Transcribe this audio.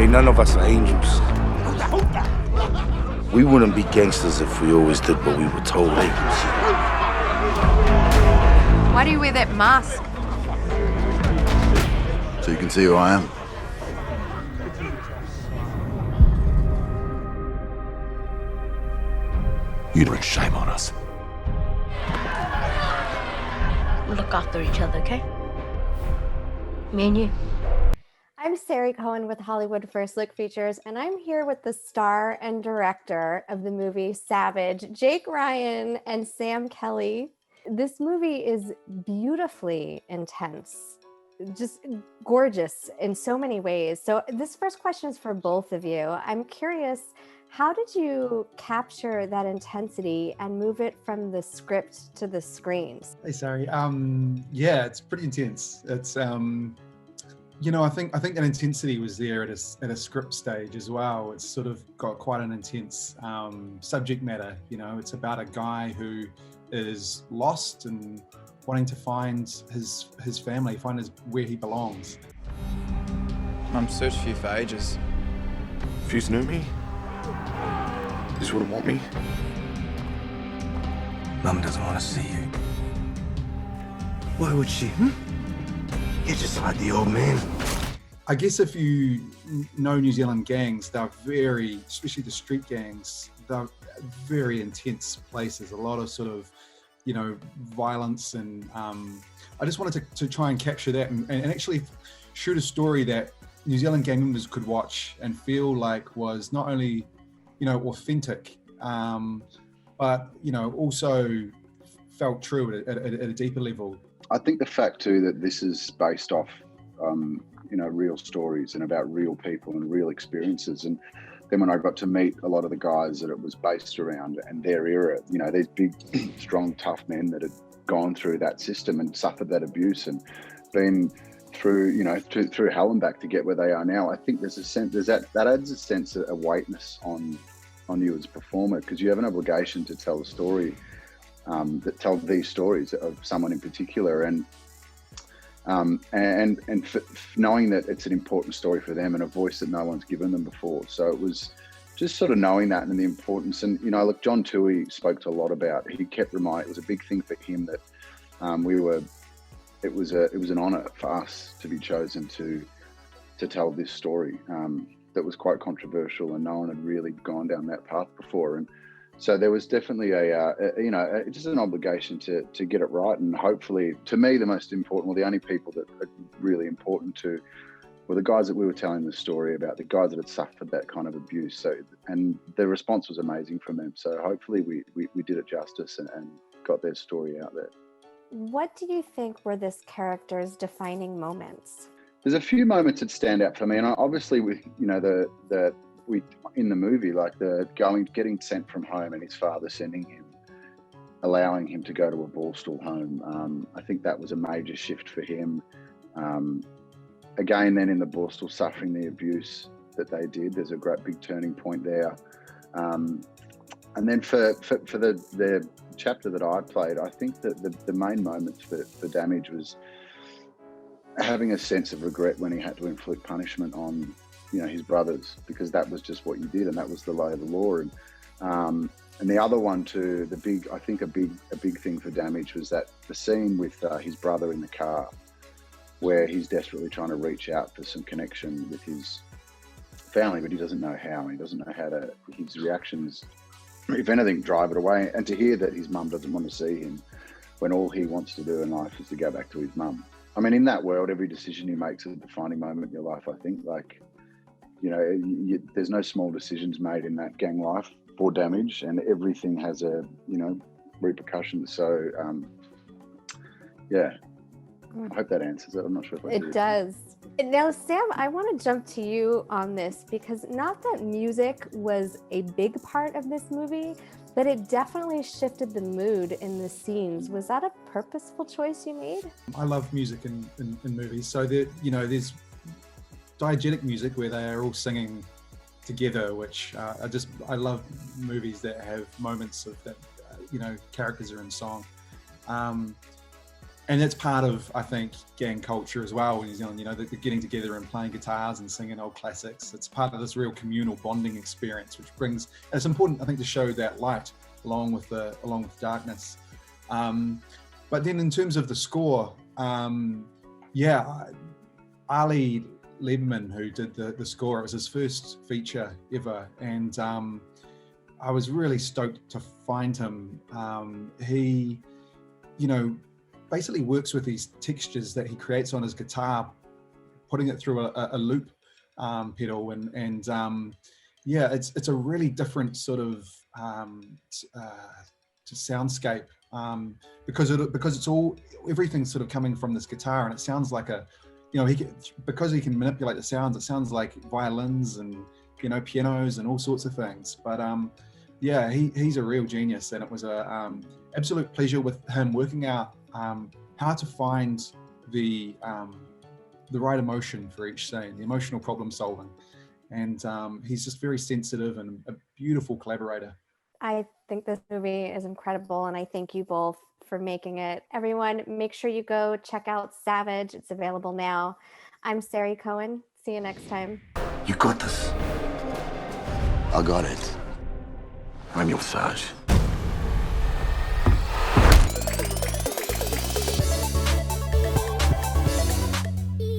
okay? None of us are angels. We wouldn't be gangsters if we always did what we were told. Why do you wear that mask? So you can see who I am. You bring shame on us. We'll look after each other, okay? Me and you. I'm Sari Cohen with Hollywood First Look Features, and I'm here with the star and director of the movie Savage, Jake Ryan and Sam Kelly. This movie is beautifully intense, just gorgeous in so many ways. So this first question is for both of you. I'm curious, how did you capture that intensity and move it from the script to the screens? Hey, Sari. Yeah, it's pretty intense. It's I think that intensity was there at a script stage as well. It's sort of got quite an intense subject matter. It's about a guy who is lost and wanting to find his family, find where he belongs. I'm searched for you for ages. If you knew me, you wouldn't want me. Mum doesn't want to see you. Why would she? You're just like the old man. I guess if you know New Zealand gangs, they're very, especially the street gangs, they're very intense places. A lot of sort of, violence, and I just wanted to try and capture that and actually shoot a story that New Zealand gang members could watch and feel like was not only, authentic, but also felt true at a deeper level. I think the fact too that this is based off, real stories and about real people and real experiences. And then when I got to meet a lot of the guys that it was based around and their era, these big, strong, tough men that had gone through that system and suffered that abuse and been through, through hell and back to get where they are now. I think there's that adds a sense of weightness on you as a performer, because you have an obligation to tell a story. That tell these stories of someone in particular, and knowing that it's an important story for them and a voice that no one's given them before. So it was just sort of knowing that and the importance. And look, John Toohey spoke to a lot about. He kept reminding. It was a big thing for him that It was an honour for us to be chosen to tell this story that was quite controversial, and no one had really gone down that path before. And so there was definitely just an obligation to get it right. And hopefully, to me, the most important, well, the only people that are really important to were the guys that we were telling the story about, the guys that had suffered that kind of abuse. So, and the response was amazing from them. So hopefully we did it justice and got their story out there. What do you think were this character's defining moments? There's a few moments that stand out for me. And obviously, we in the movie, like getting sent from home and his father allowing him to go to a Borstal home. I think that was a major shift for him. Again, then in the Borstal, suffering the abuse that they did, there's a great big turning point there. And then for the chapter that I played, I think that the main moments for Damage was having a sense of regret when he had to inflict punishment on his brothers, because that was just what you did, and that was the lay of the law. And the other one too, a big thing for Damage was that the scene with his brother in the car, where he's desperately trying to reach out for some connection with his family, but he doesn't know how. He doesn't know how to. His reactions, if anything, drive it away. And to hear that his mum doesn't want to see him when all he wants to do in life is to go back to his mum. I mean, in that world, every decision you make is a defining moment in your life. I think, there's no small decisions made in that gang life for Damage, and everything has a, repercussions. So, I hope that answers it. I'm not sure if I did. It does. Now, Sam, I want to jump to you on this, because not that music was a big part of this movie, but it definitely shifted the mood in the scenes. Was that a purposeful choice you made? I love music in movies. So there's diegetic music where they are all singing together, which I love movies that have moments of that, characters are in song. And that's part of, I think, gang culture as well in New Zealand. You know, the getting together and playing guitars and singing old classics. It's part of this real communal bonding experience, which brings. And it's important, I think, to show that light along with darkness. But then, in terms of the score, Ali Lieberman, who did the score, it was his first feature ever, and I was really stoked to find him. He, you know, basically works with these textures that he creates on his guitar, putting it through a loop pedal, and it's a really different sort of soundscape because it's all everything's sort of coming from this guitar, and it sounds like because he can manipulate the sounds, it sounds like violins and pianos and all sorts of things. But he's a real genius, and it was a absolute pleasure with him working out how to find the right emotion for each scene, the emotional problem solving. And he's just very sensitive and a beautiful collaborator. I think this movie is incredible, and I thank you both for making it. Everyone, make sure you go check out Savage. It's available now. I'm Sari Cohen. See you next time. You got this. I got it. I'm your Sarge.